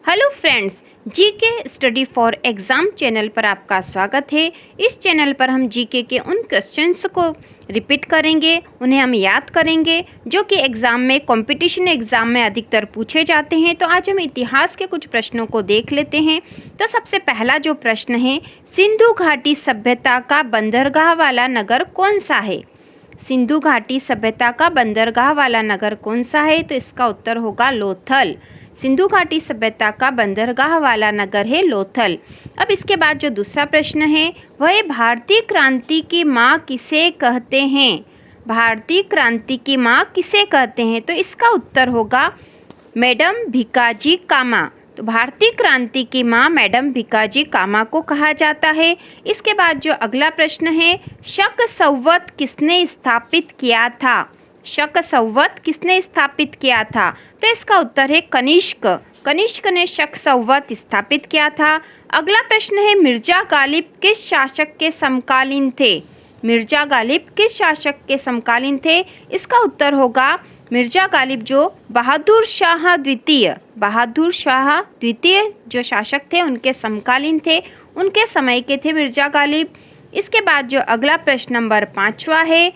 Hello friends, GK study for exam channel पर आपका स्वागत है। इस चैनल पर हम जीके के उन क्वेश्चंस को रिपीट करेंगे, उन्हें हम याद करेंगे जो कि एग्ज़ाम में, कंपटीशन एग्ज़ाम में अधिकतर पूछे जाते हैं। तो आज हम इतिहास के कुछ प्रश्नों को देख लेते हैं। तो सबसे पहला जो प्रश्न है, सिंधु घाटी सभ्यता का बंदरगाह वाला नगर कौन सा है? सिंधु घाटी सभ्यता का बंदरगाह वाला नगर कौन सा है? तो इसका उत्तर होगा लोथल। सिंधु घाटी सभ्यता का बंदरगाह वाला नगर है लोथल। अब इसके बाद जो दूसरा प्रश्न है वह भारतीय क्रांति की माँ किसे कहते हैं? भारतीय क्रांति की माँ किसे कहते हैं? तो इसका उत्तर होगा मैडम भिकाजी कामा। तो भारतीय क्रांति की माँ मैडम भिकाजी कामा को कहा जाता है। इसके बाद जो अगला प्रश्न है, शक संवत किसने स्थापित किया था? शक संवत किसने स्थापित किया था? तो इसका उत्तर है कनिष्क। कनिष्क ने शक संवत स्थापित किया था। अगला प्रश्न है, मिर्जा गालिब किस शासक के समकालीन थे? मिर्जा गालिब किस शासक के समकालीन थे? इसका उत्तर होगा मिर्जा गालिब जो बहादुर शाह द्वितीय, बहादुर शाह द्वितीय जो शासक थे उनके समकालीन थे, उनके समय के थे मिर्जा गालिब। इसके बाद जो अगला प्रश्न नंबर 5वां है,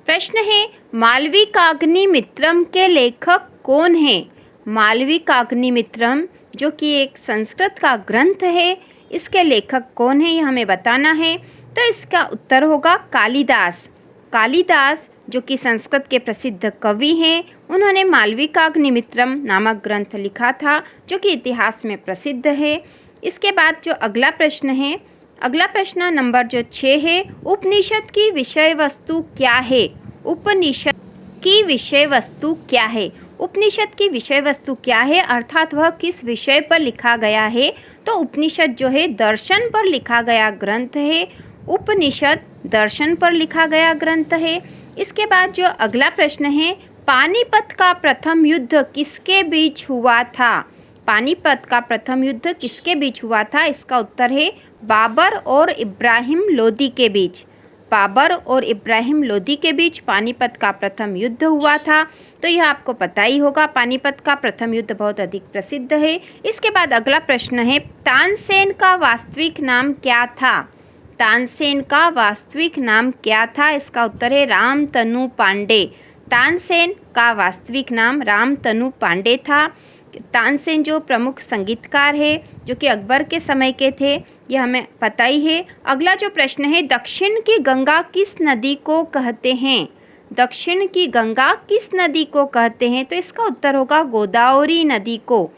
प्रश्न है मालविकाग्निमित्रम के लेखक कौन है? मालविकाग्निमित्रम जो कि एक संस्कृत का ग्रंथ है, इसके लेखक कौन है ये हमें बताना है। तो इसका उत्तर होगा कालिदास। कालिदास जो कि संस्कृत के प्रसिद्ध कवि हैं, उन्होंने मालविकाग्निमित्रम नामक ग्रंथ लिखा था जो कि इतिहास में प्रसिद्ध है। इसके बाद जो अगला प्रश्न है, अगला प्रश्न नंबर जो 6 है, उपनिषद की विषय वस्तु क्या है? उपनिषद की विषय वस्तु क्या है? उपनिषद की विषय वस्तु क्या है, अर्थात वह किस विषय पर लिखा गया है? तो उपनिषद जो है दर्शन पर लिखा गया ग्रंथ है। उपनिषद दर्शन पर लिखा गया ग्रंथ है। इसके बाद जो अगला प्रश्न है, पानीपत का प्रथम युद्ध किसके बीच हुआ था? पानीपत का प्रथम युद्ध किसके बीच हुआ था? इसका उत्तर है बाबर और इब्राहिम लोदी के बीच। बाबर और इब्राहिम लोदी के बीच पानीपत का प्रथम युद्ध हुआ था। तो यह आपको पता ही होगा, पानीपत का प्रथम युद्ध बहुत अधिक प्रसिद्ध है। इसके बाद अगला प्रश्न है, तानसेन का वास्तविक नाम क्या था? तानसेन का वास्तविक नाम क्या था? इसका उत्तर है रामतनु पांडे। तानसेन का वास्तविक नाम रामतनु पांडे था। तानसेन जो प्रमुख संगीतकार है जो कि अकबर के समय के थे, यह हमें पता ही है। अगला जो प्रश्न है, दक्षिण की गंगा किस नदी को कहते हैं? दक्षिण की गंगा किस नदी को कहते हैं? तो इसका उत्तर होगा गोदावरी नदी को।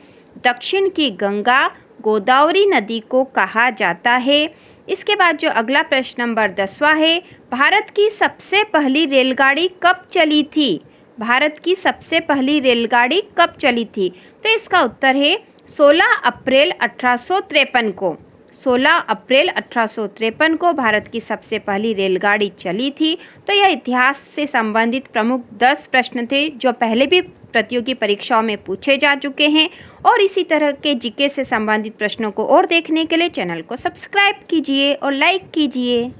दक्षिण की गंगा गोदावरी नदी को कहा जाता है। इसके बाद जो अगला प्रश्न नंबर 10वां है, भारत की सबसे पहली रेलगाड़ी कब चली थी? भारत की सबसे पहली रेलगाड़ी कब चली थी? तो इसका उत्तर है 16 अप्रैल 1853 को। 16 अप्रैल 1853 को भारत की सबसे पहली रेलगाड़ी चली थी। तो यह इतिहास से संबंधित प्रमुख 10 प्रश्न थे जो पहले भी प्रतियोगी परीक्षाओं में पूछे जा चुके हैं। और इसी तरह के जीके से संबंधित प्रश्नों को और देखने के लिए चैनल को सब्सक्राइब कीजिए और लाइक कीजिए।